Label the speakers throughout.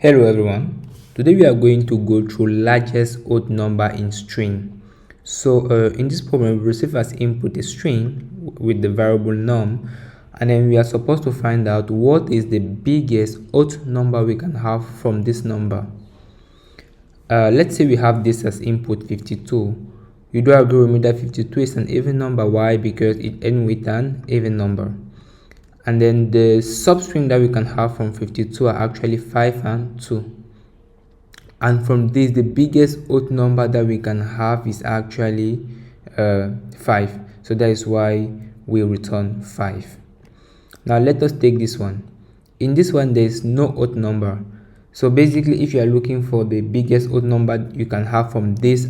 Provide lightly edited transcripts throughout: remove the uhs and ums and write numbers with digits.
Speaker 1: Hello everyone. Today we are going to go through largest odd number in string. So in this problem we receive as input a string with the variable num, and then we are supposed to find out what is the biggest odd number we can have from this number. Let's say we have this as input 52. You do agree with me that 52 is an even number. Why? Because it ends with an even number. And then the substring that we can have from 52 are actually 5 and 2. And from this, the biggest odd number that we can have is actually 5. So that is why we return 5. Now let us take this one. In this one, there is no odd number. So basically, if you are looking for the biggest odd number you can have from this,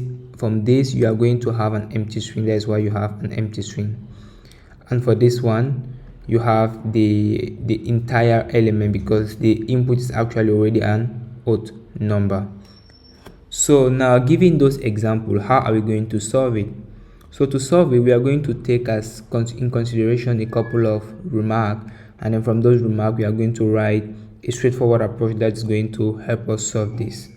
Speaker 1: you are going to have an empty string. That is why you have an empty string. And for this one, you have the entire element because the input is actually already an odd number. So now, given those examples, how are we going to solve it? So to solve it, we are going to take in consideration a couple of remarks, and then from those remarks we are going to write a straightforward approach that is going to help us solve this.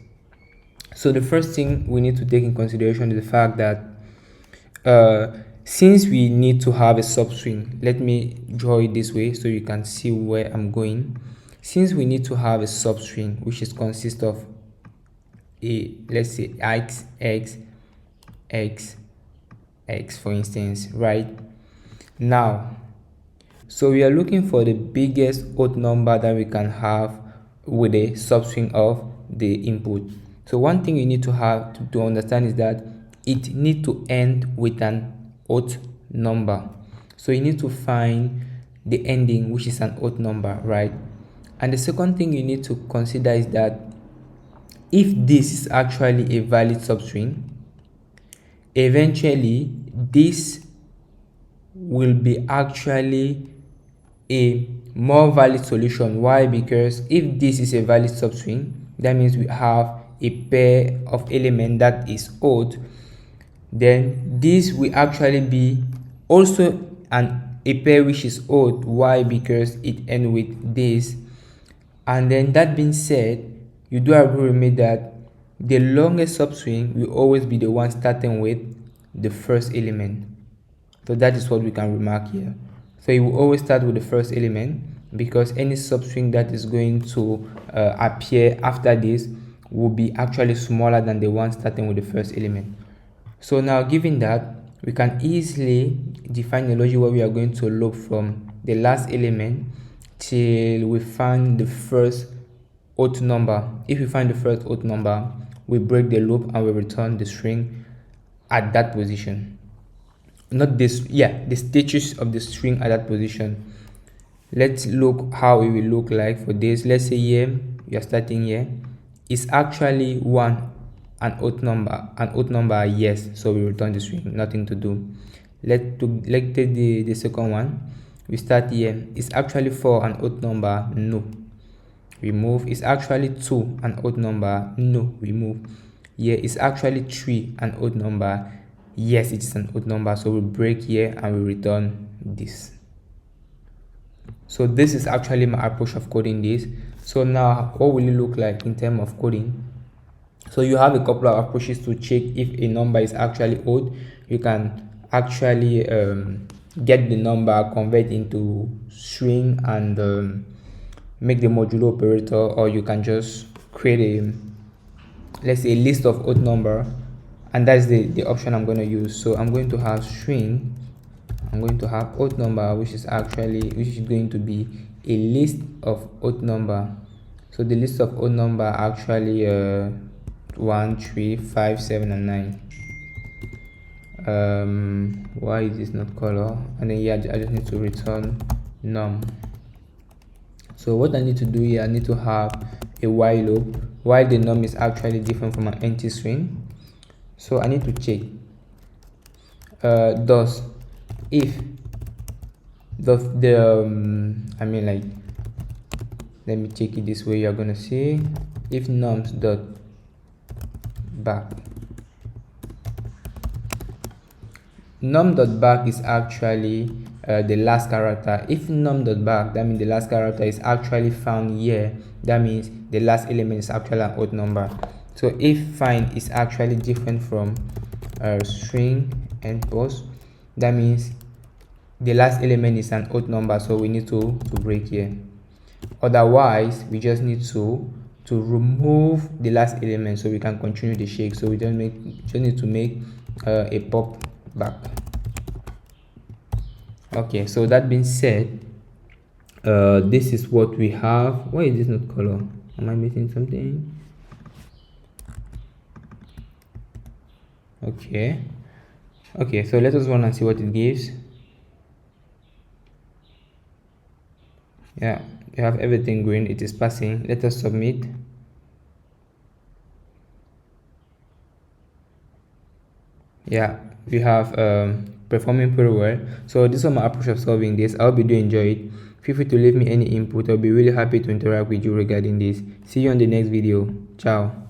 Speaker 1: So the first thing we need to take in consideration is the fact that since we need to have a substring, let me draw it this way so you can see where I'm going. Since we need to have a substring which is consist of let's say x, for instance, right? Now, so we are looking for the biggest odd number that we can have with a substring of the input. So one thing you need to have to understand is that it needs to end with an odd number. So you need to find the ending which is an odd number, right? And the second thing you need to consider is that if this is actually a valid substring, eventually this will be actually a more valid solution. Why? Because if this is a valid substring, that means we have a pair of elements that is odd, then this will actually be also a pair which is odd. Why? Because it ends with this. And then that being said, you do agree with me that the longest substring will always be the one starting with the first element. So that is what we can remark here. So it will always start with the first element because any substring that is going to appear after this will be actually smaller than the one starting with the first element. So now, given that, we can easily define a logic where we are going to loop from the last element till we find the first odd number. If we find the first odd number, we break the loop and we return the string at that position. Not this, the status of the string at that position. Let's look how it will look like for this. Let's say here we are starting here. It's actually one an odd number, yes, so we return the string, nothing to do. Let's take the second one. We start here. It's actually 4 an odd number, no, we move. It's actually 2 an odd number, no, we move. Here it's actually 3 an odd number, yes, it is an odd number, so we break here and we return this. So this is actually my approach of coding this. So now, what will it look like in terms of coding? So you have a couple of approaches to check if a number is actually odd. You can actually get the number, convert into string, and make the modulo operator, or you can just create let's say a list of odd number, and that's the option I'm going to use. So I'm going to have string, I'm going to have odd number, which is going to be a list of odd number. So the list of odd number actually 1, 3, 5, 7, and 9. Why is this not color? And then I just need to return num. So what I need to do here, I need to have a while loop while the num is actually different from an empty string. So I need to check does if let me check it this way. You're gonna see if nums dot back num.back is actually the last character. If num.back, that means the last character is actually found here, that means the last element is actually an odd number. So if find is actually different from string and post, that means the last element is an odd number, so we need to break here. Otherwise we just need to remove the last element so we can continue the shake. So we just need to make a pop back. Okay, so that being said, this is what we have. Why is this not color? Am I missing something? Okay, so let us run and see what it gives. Yeah, you have everything green, it is passing. Let us submit. Yeah, we have performing pretty well. So this is my approach of solving this. I hope you do enjoy it. Feel free to leave me any input. I'll be really happy to interact with you regarding this. See you on the next video. Ciao.